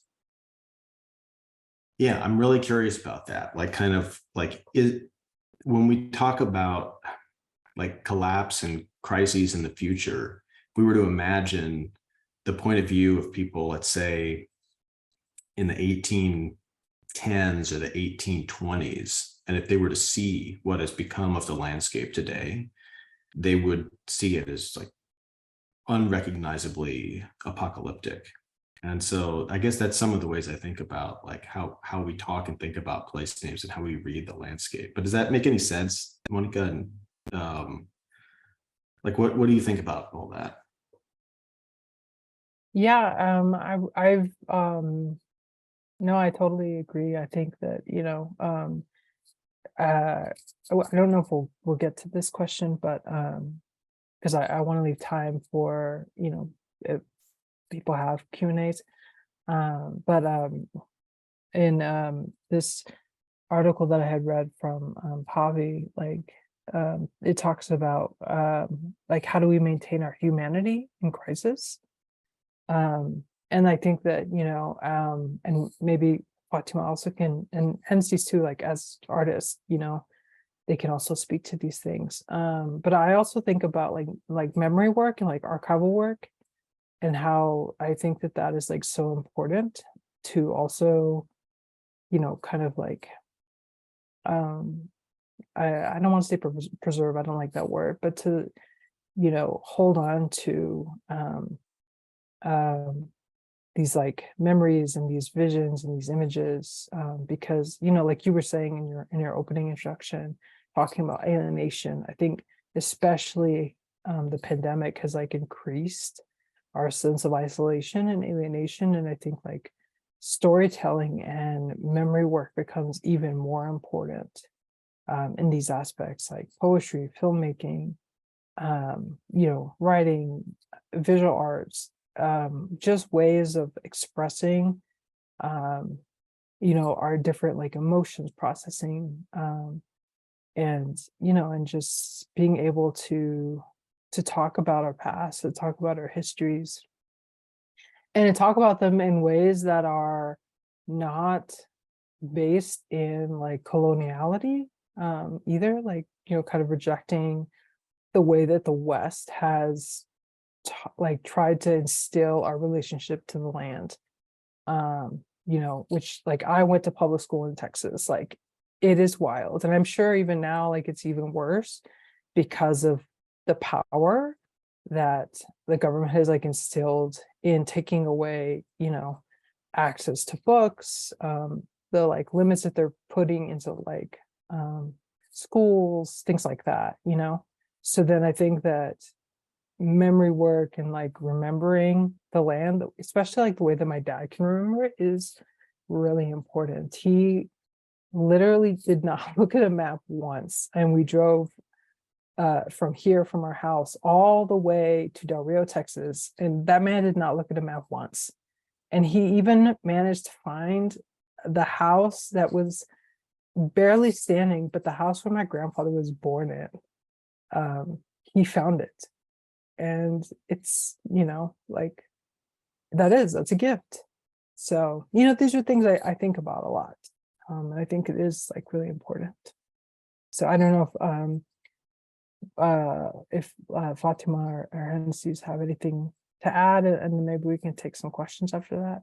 Yeah, I'm really curious about that. Like, kind of like, when we talk about like collapse and crises in the future, if we were to imagine the point of view of people, let's say in the 1810s or the 1820s, and if they were to see what has become of the landscape today, they would see it as like unrecognizably apocalyptic. And so I guess that's some of the ways I think about like how we talk and think about place names and how we read the landscape. But does that make any sense, Monica? And like, what do you think about all that? Yeah, I've no, I totally agree. I think that, I don't know if we'll get to this question, but because I want to leave time for, if people have Q&As. But in this article that I had read from Pavi, like it talks about like how do we maintain our humanity in crisis? And I think that, and maybe Fatima also can, and hence these two, like as artists, they can also speak to these things. But I also think about like memory work and like archival work, and how I think that is like so important to also, kind of like, I don't want to say preserve, I don't like that word, but to, hold on to these like memories and these visions and these images, because, like you were saying in your opening introduction, talking about alienation, I think especially the pandemic has like increased our sense of isolation and alienation. And I think like storytelling and memory work becomes even more important in these aspects, like poetry, filmmaking, writing, visual arts, just ways of expressing, our different like emotions, processing, and just being able to talk about our past, to talk about our histories, and to talk about them in ways that are not based in like coloniality, either, like, kind of rejecting the way that the West has tried to instill our relationship to the land, which, like, I went to public school in Texas, like it is wild. And I'm sure even now, like, it's even worse because of the power that the government has like instilled in taking away, access to books, the like limits that they're putting into like schools, things like that, So then I think that memory work and like remembering the land, especially like the way that my dad can remember it, is really important. He literally did not look at a map once, and we drove from here, from our house, all the way to Del Rio, Texas. And that man did not look at a map once. And he even managed to find the house that was barely standing, but the house where my grandfather was born in. He found it. And it's, like, that's a gift. So, these are things I think about a lot. And I think it is like really important. So I don't know if Fatima or Hennessy's have anything to add, and then maybe we can take some questions after that.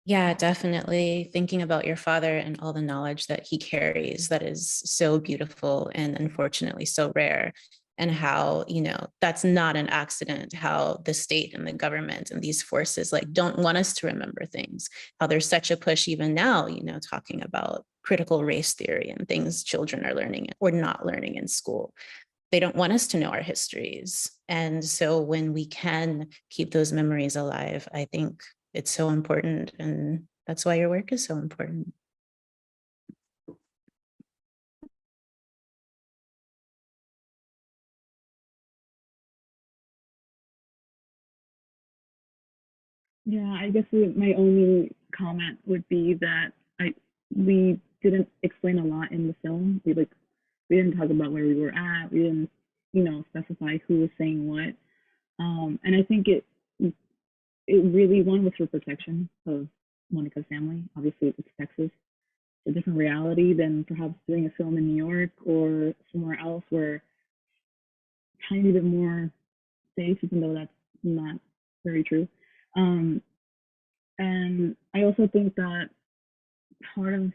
Yeah, definitely. Thinking about your father and all the knowledge that he carries, that is so beautiful and unfortunately so rare. And how, that's not an accident, how the state and the government and these forces don't want us to remember things, how there's such a push even now, talking about critical race theory and things children are learning or not learning in school. They don't want us to know our histories. And so when we can keep those memories alive, I think it's so important. And that's why your work is so important. Yeah, I guess my only comment would be that we didn't explain a lot in the film. We didn't talk about where we were at. We didn't, specify who was saying what. And I think it really, one was for protection of Monica's family. Obviously, it's Texas, a different reality than perhaps doing a film in New York or somewhere else where it's a tiny bit more safe, even though that's not very true. And I also think that part of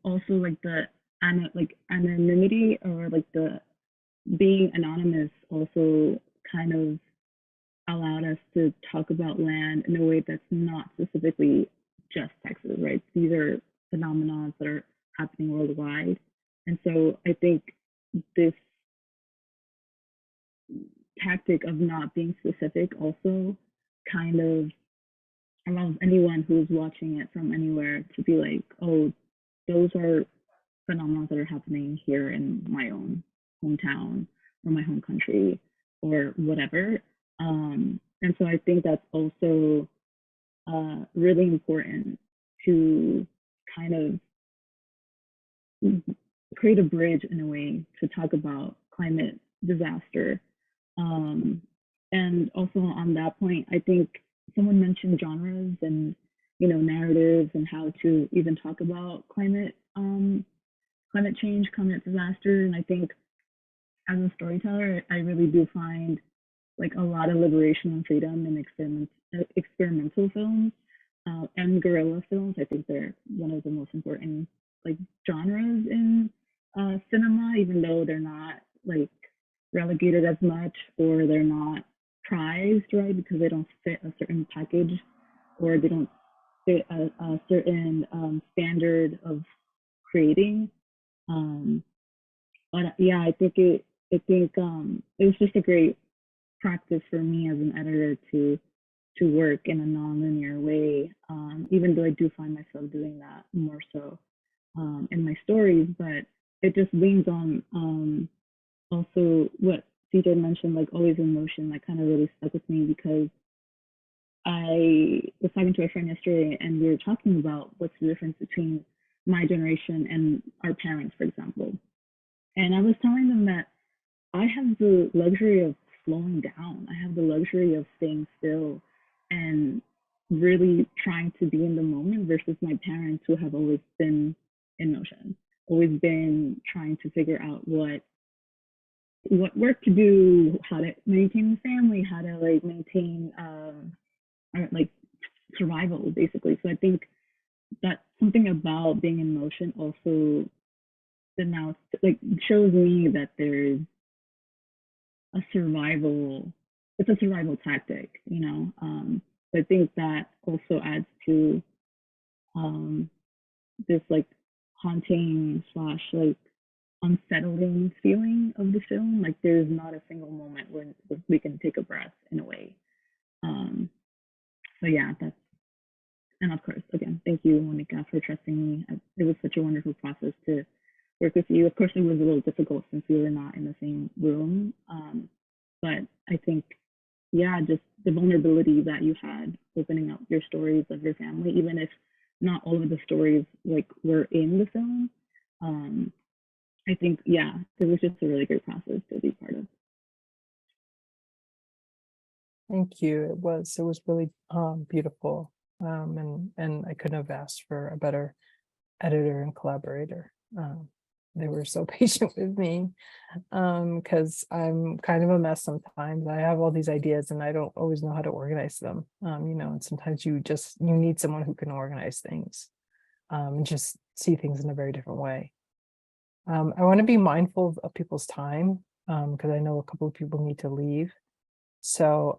also like the anonymity, or like the being anonymous, also kind of allowed us to talk about land in a way that's not specifically just Texas, right? These are phenomena that are happening worldwide. And so I think this tactic of not being specific also kind of allows anyone who's watching it from anywhere to be like, oh, those are phenomena that are happening here in my own hometown or my home country or whatever. And so I think that's also really important to kind of create a bridge in a way to talk about climate disaster. And also on that point, I think someone mentioned genres and narratives and how to even talk about climate change, climate disaster. And I think as a storyteller, I really do find like a lot of liberation and freedom in experimental films and guerrilla films. I think they're one of the most important like genres in cinema, even though they're not like relegated as much, or they're not prized, right? Because they don't fit a certain package, or they don't fit a certain standard of creating. But yeah, I think it was just a great practice for me as an editor to work in a nonlinear way, even though I do find myself doing that more so in my stories. But it just leans on also what CJ mentioned, like always in motion. That kind of really stuck with me, because I was talking to a friend yesterday and we were talking about what's the difference between my generation and our parents, for example. And I was telling them that I have the luxury of slowing down. I have the luxury of staying still and really trying to be in the moment, versus my parents, who have always been in motion, always been trying to figure out what work to do, how to maintain the family, how to like maintain like survival, basically. So I think that something about being in motion also now like shows me that there's a survival tactic, I think that also adds to this like haunting slash like unsettling feeling of the film. Like there's not a single moment when we can take a breath in a way. So yeah, And of course, again, thank you, Monica, for trusting me. It was such a wonderful process to work with you. Of course, it was a little difficult since we were not in the same room. But I think, yeah, just the vulnerability that you had opening up your stories of your family, even if not all of the stories like were in the film. I think, yeah, it was just a really great process to be part of. Thank you. It was really beautiful. And I couldn't have asked for a better editor and collaborator. They were so patient with me because I'm kind of a mess sometimes. I have all these ideas and I don't always know how to organize them. And sometimes you need someone who can organize things and just see things in a very different way. I want to be mindful of people's time because I know a couple of people need to leave. So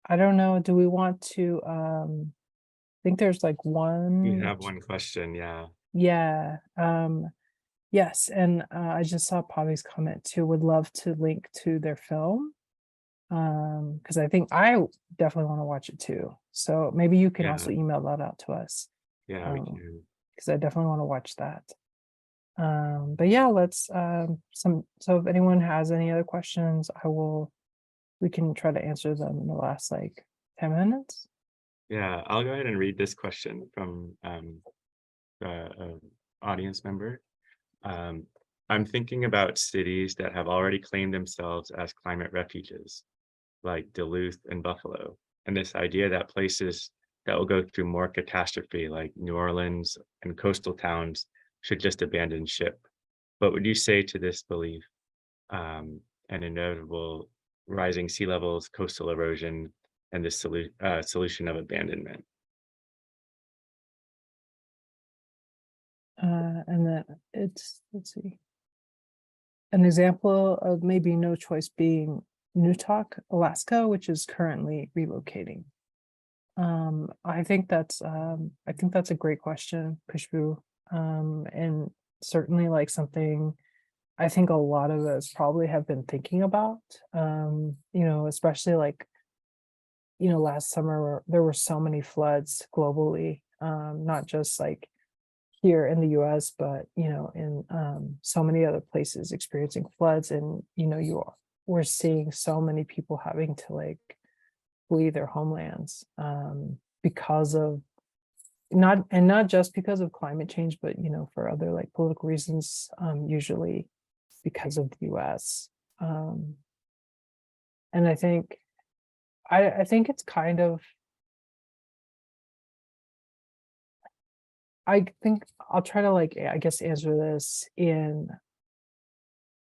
I don't know. Do we want to? I think there's like one. We have one question. Yeah. Yeah. Yes, and I just saw Pavi's comment too. Would love to link to their film because I think I definitely want to watch it too. So maybe you can also email that out to us. Yeah, we can. Because I definitely want to watch that. But yeah, let's so if anyone has any other questions, we can try to answer them in the last like 10 minutes. Yeah, I'll go ahead and read this question from audience member. I'm thinking about cities that have already claimed themselves as climate refuges, like Duluth and Buffalo, and this idea that places that will go through more catastrophe, like New Orleans and coastal towns, should just abandon ship. What would you say to this belief and inevitable rising sea levels, coastal erosion, and this solution of abandonment? And then let's see. An example of maybe no choice being Newtok, Alaska, which is currently relocating. I think that's a great question, Kushbu. And certainly like something I think a lot of us probably have been thinking about. Especially like, last summer there were so many floods globally, not just like here in the US, but in so many other places experiencing floods, and we're seeing so many people having to like flee their homelands because of not just because of climate change, but for other like political reasons, usually because of the US. And I think it's kind of, I think I'll try to like, I guess, answer this in,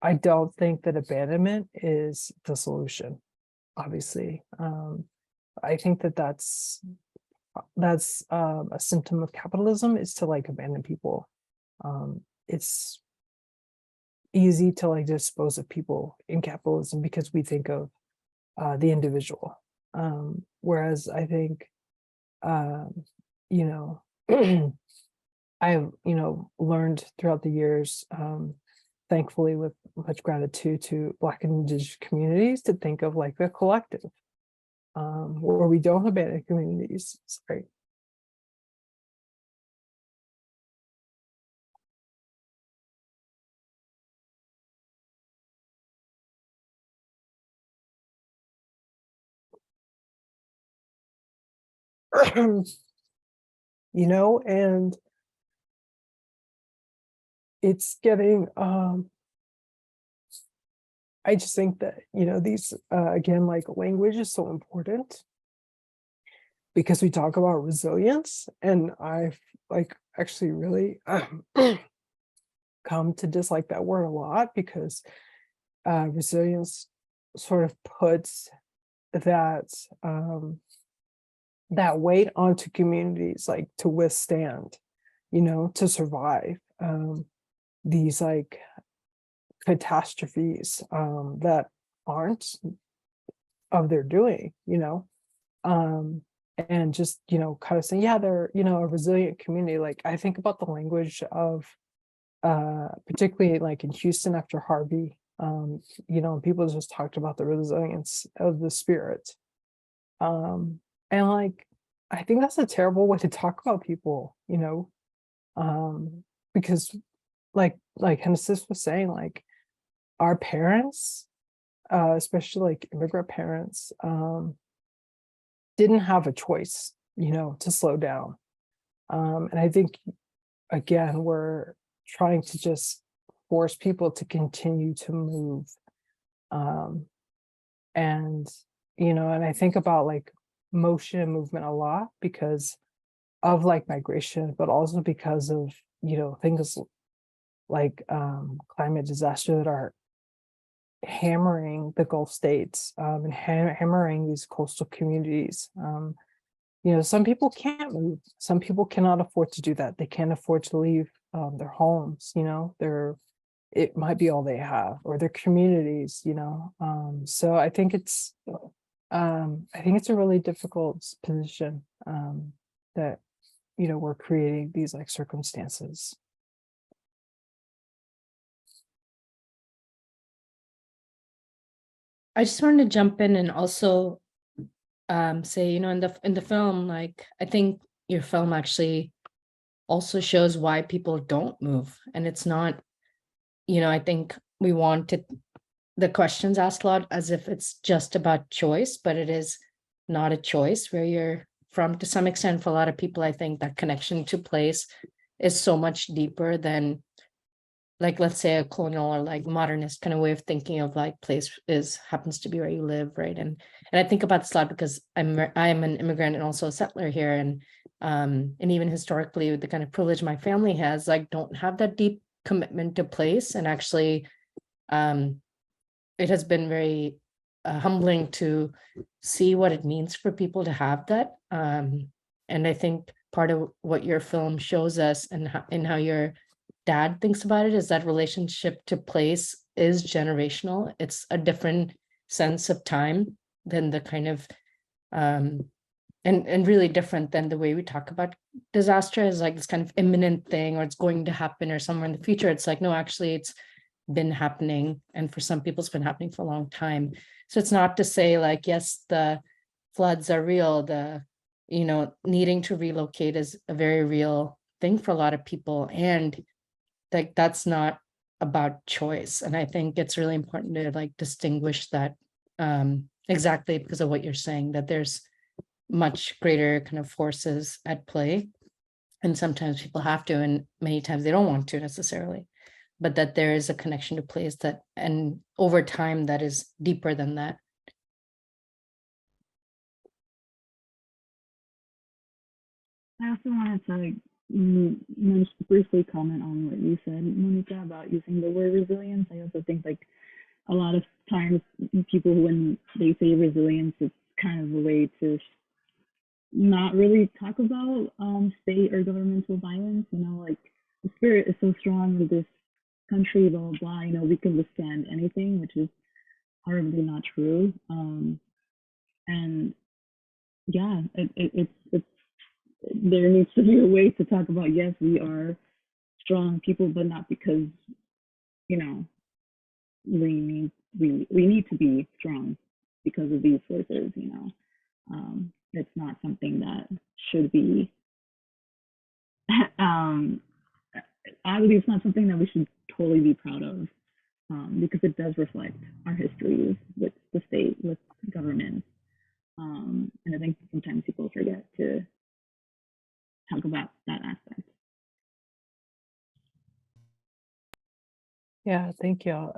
I don't think that abandonment is the solution, obviously. I think that's a symptom of capitalism, is to like abandon people. It's easy to like dispose of people in capitalism because we think of the individual. Whereas I think, I've, learned throughout the years, thankfully with much gratitude to Black and Indigenous communities, to think of like a collective, where we don't abandon communities. Sorry. And it's getting, I just think that, these, again, like language is so important because we talk about resilience, and I've like actually really come to dislike that word a lot, because resilience sort of puts that that weight onto communities, like to withstand, to survive these like catastrophes that aren't of their doing, and just, kind of saying, yeah, they're, a resilient community. Like I think about the language of particularly like in Houston after Harvey, people just talked about the resilience of the spirit. And like, I think that's a terrible way to talk about people, because like Genesis was saying, like our parents, especially like immigrant parents, didn't have a choice, to slow down. And I think again, we're trying to just force people to continue to move. Um, and and I think about like motion and movement a lot because of like migration, but also because of things like climate disaster that are hammering the Gulf states, and hammering these coastal communities. Some people can't move. Some people cannot afford to do that. They can't afford to leave their homes. It might be all they have, or their communities. So I think it's a really difficult position, that we're creating these like circumstances. I just wanted to jump in and also say, in the film, like I think your film actually also shows why people don't move. And it's not, I think we wanted the questions asked a lot as if it's just about choice, but it is not a choice where you're from. To some extent, for a lot of people, I think that connection to place is so much deeper than, like, let's say a colonial or like modernist kind of way of thinking of like place happens to be where you live, right? And I think about this a lot because I'm an immigrant and also a settler here, and even historically with the kind of privilege my family has, like don't have that deep commitment to place. And actually it has been very humbling to see what it means for people to have that. And I think part of what your film shows us and how your dad thinks about it is that relationship to place is generational. It's a different sense of time than the kind of and really different than the way we talk about disaster as like this kind of imminent thing, or it's going to happen or somewhere in the future. It's like, no, actually it's been happening, and for some people it's been happening for a long time. So it's not to say like, yes, the floods are real, the needing to relocate is a very real thing for a lot of people, and like that's not about choice. And I think it's really important to like distinguish that, exactly because of what you're saying, that there's much greater kind of forces at play, and sometimes people have to, and many times they don't want to necessarily, but that there is a connection to place that, and over time, that is deeper than that. I also wanted to briefly comment on what you said, Monica, about using the word resilience. I also think like a lot of times people, when they say resilience, it's kind of a way to not really talk about state or governmental violence. Like the spirit is so strong with this country, blah blah blah. We can withstand anything, which is horribly not true. And yeah, it's there needs to be a way to talk about, yes, we are strong people, but not because we need to be strong because of these forces. It's not something that should be I believe it's not something that we should totally be proud of, because it does reflect our history with the state, with government. And I think sometimes people forget to talk about that aspect. Yeah, thank you.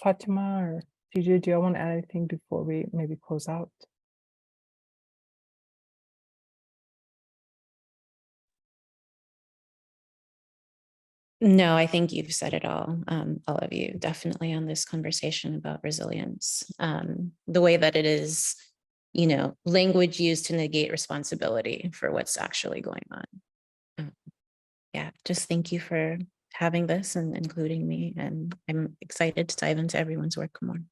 Fatima or TJ, do you want to add anything before we maybe close out? No, I think you've said it all of you, definitely on this conversation about resilience. The way that it is, language used to negate responsibility for what's actually going on. Yeah, just thank you for having this and including me. And I'm excited to dive into everyone's work more.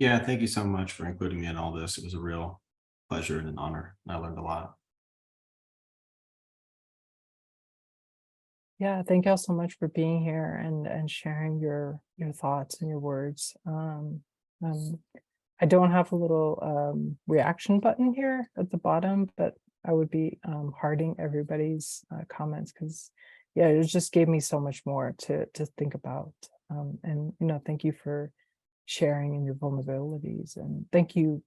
Yeah, thank you so much for including me in all this. It was a real pleasure and an honor. I learned a lot. Yeah, thank you all so much for being here and sharing your thoughts and your words. I don't have a little reaction button here at the bottom, but I would be hearting everybody's comments because, yeah, it just gave me so much more to think about. And, thank you for sharing in your vulnerabilities. And thank you,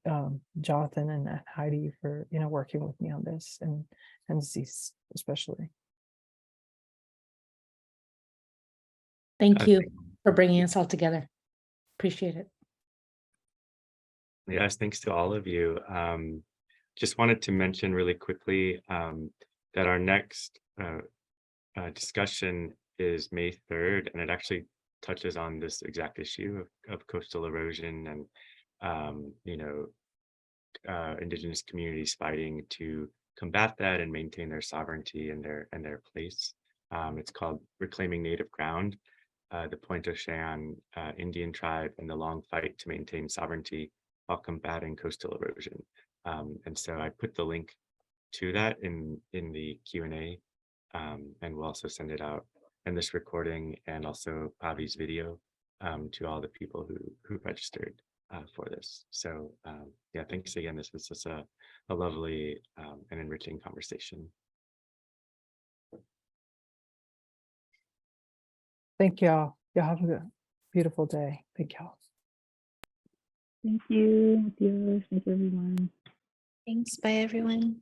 Jonathan and Heidi, for, working with me on this, and Zeus especially. Thank you for bringing us all together. Appreciate it. Yes, thanks to all of you. Just wanted to mention really quickly that our next discussion is May 3rd, and it actually touches on this exact issue of coastal erosion and, Indigenous communities fighting to combat that and maintain their sovereignty and their place. It's called Reclaiming Native Ground, the Pointe-au-Chien Indian tribe and the long fight to maintain sovereignty while combating coastal erosion. And so I put the link to that in the Q&A, and we'll also send it out in this recording and also Avi's video to all the people who registered for this. So yeah, thanks again. This was just a lovely and enriching conversation. Thank y'all. Y'all have a beautiful day. Thank y'all. Thank you. Adios. Thank you, everyone. Thanks. Bye, everyone.